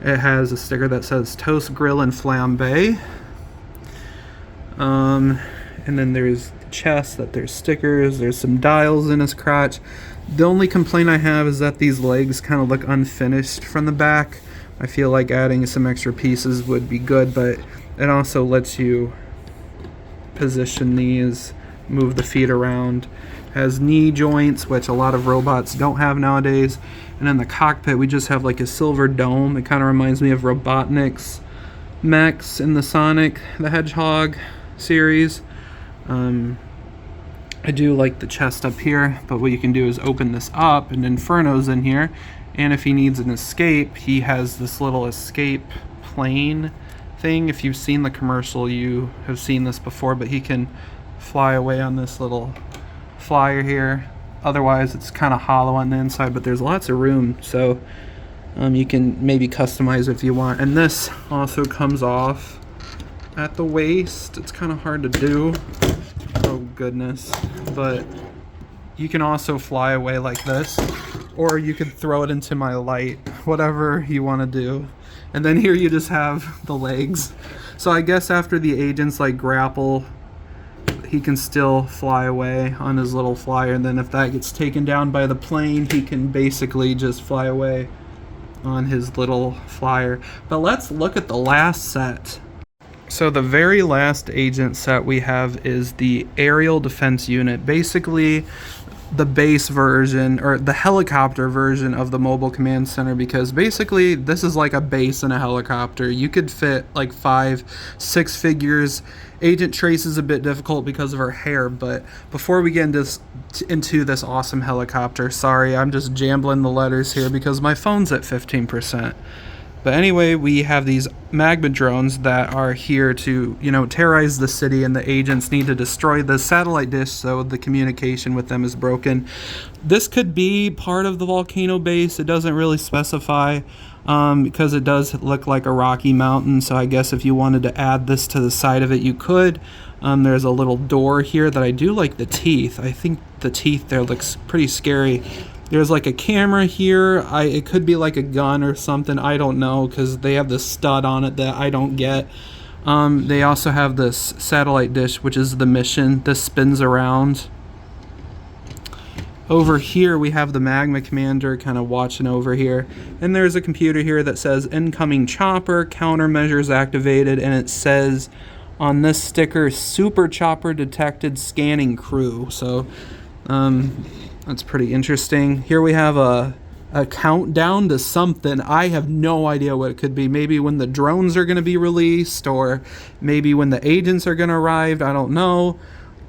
It has a sticker that says Toast Grill and Flambe. And then there's chest, that there's stickers, there's some dials in his crotch. The only complaint I have is that these legs kind of look unfinished from the back. I feel like adding some extra pieces would be good, but it also lets you position these, move the feet around. Has knee joints, which a lot of robots don't have nowadays. And in the cockpit we just have like a silver dome. It kind of reminds me of Robotnik's mechs in the Sonic the Hedgehog series. I do like the chest up here, but what you can do is open this up, and Inferno's in here, and if he needs an escape, he has this little escape plane thing. If you've seen the commercial, you have seen this before, but he can fly away on this little flyer here. Otherwise it's kind of hollow on the inside, but there's lots of room, so you can maybe customize if you want. And this also comes off at the waist. It's kind of hard to do. Oh goodness. But you can also fly away like this, or you could throw it into my light, whatever you want to do. And then here you just have the legs. So I guess after the agents like grapple he can still fly away on his little flyer, and then if that gets taken down by the plane, he can basically just fly away on his little flyer. But let's look at the last set. So the very last agent set we have is the Aerial Defense Unit. Basically the base version, or the helicopter version of the Mobile Command Center, because basically this is like a base in a helicopter. You could fit like 5-6 figures. Agent Trace is a bit difficult because of her hair, but before we get into this awesome helicopter, sorry, I'm just jambling the letters here because my phone's at 15%. But anyway, we have these magma drones that are here to, terrorize the city, and the agents need to destroy the satellite dish so the communication with them is broken. This could be part of the volcano base. It doesn't really specify because it does look like a rocky mountain. So I guess if you wanted to add this to the side of it, you could. There's a little door here that I do like the teeth. I think the teeth there looks pretty scary. There's like a camera here. It could be like a gun or something. I don't know, because they have this stud on it that I don't get. They also have this satellite dish, which is the mission. This spins around. Over here, we have the Magma Commander kind of watching over here. And there's a computer here that says incoming chopper, countermeasures activated, and it says on this sticker, super chopper detected, scanning crew. So, that's pretty interesting. Here we have a countdown to something. I have no idea what it could be. Maybe when the drones are going to be released, or maybe when the agents are going to arrive. I don't know.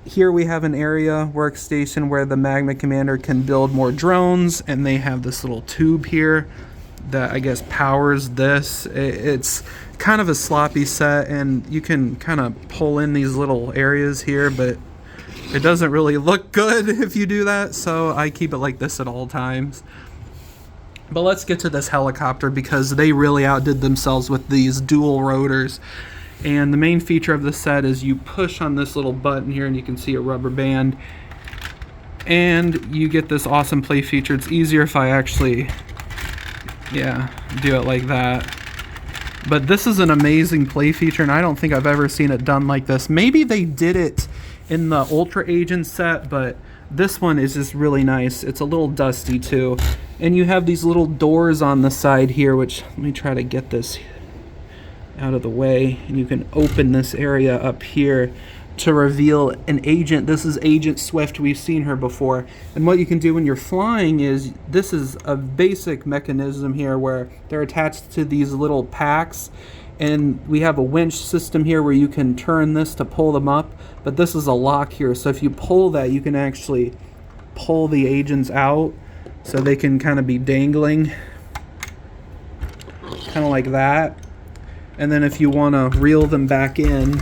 Here we have an area workstation where the Magma Commander can build more drones, and they have this little tube here that I guess powers this. It's kind of a sloppy set, and you can kind of pull in these little areas here, but it doesn't really look good if you do that, so I keep it like this at all times. But let's get to this helicopter, because they really outdid themselves with these dual rotors. And the main feature of the set is you push on this little button here, and you can see a rubber band, and you get this awesome play feature. It's easier if I actually do it like that. But this is an amazing play feature, and I don't think I've ever seen it done like this. Maybe they did it in the Ultra Agent set, but this one is just really nice. It's a little dusty too. And you have these little doors on the side here, which, let me try to get this out of the way. And you can open this area up here to reveal an agent. This is Agent Swift. We've seen her before. And what you can do when you're flying is, this is a basic mechanism here where they're attached to these little packs. And we have a winch system here where you can turn this to pull them up, but this is a lock here. So if you pull that, you can actually pull the agents out so they can kind of be dangling, kind of like that. And then if you want to reel them back in,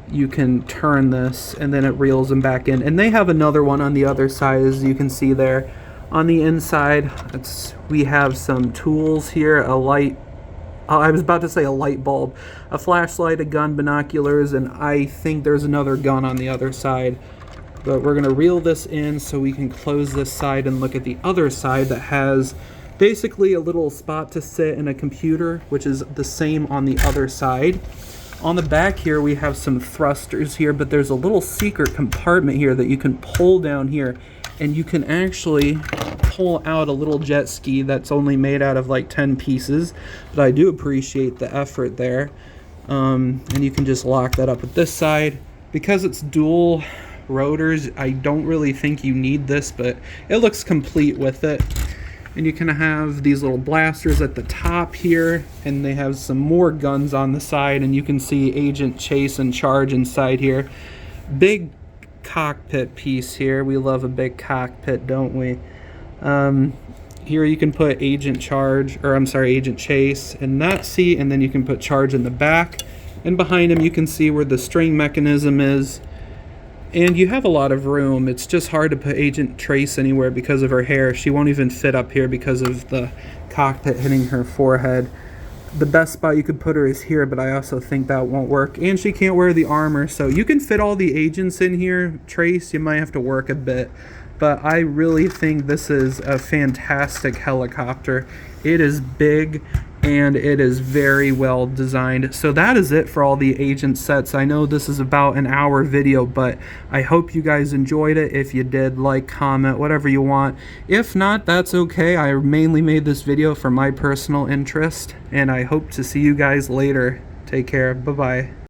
you can turn this and then it reels them back in. And they have another one on the other side, as you can see there. On the inside, we have some tools here, a light. I was about to say a light bulb, a flashlight, a gun, binoculars, and I think there's another gun on the other side. But we're going to reel this in so we can close this side and look at the other side that has basically a little spot to sit and a computer, which is the same on the other side. On the back here, we have some thrusters here, but there's a little secret compartment here that you can pull down here, and you can actually pull out a little jet ski that's only made out of like 10 pieces, but I do appreciate the effort there. And you can just lock that up with this side. Because it's dual rotors, I don't really think you need this, but it looks complete with it. And you can have these little blasters at the top here, and they have some more guns on the side, and you can see Agent Chase and Charge inside here. Big cockpit piece here. We love a big cockpit, don't we? Here you can put Agent Chase in that seat, and then you can put Charge in the back. And behind him you can see where the string mechanism is. And you have a lot of room. It's just hard to put Agent Trace anywhere because of her hair. She won't even fit up here because of the cockpit hitting her forehead. The best spot you could put her is here, but I also think that won't work. And she can't wear the armor, so you can fit all the agents in here. Trace, you might have to work a bit. But I really think this is a fantastic helicopter. It is big, and it is very well designed. So that is it for all the Agent sets. I know this is about an hour video, but I hope you guys enjoyed it. If you did, like, comment, whatever you want. If not, that's okay. I mainly made this video for my personal interest, and I hope to see you guys later. Take care. Bye-bye.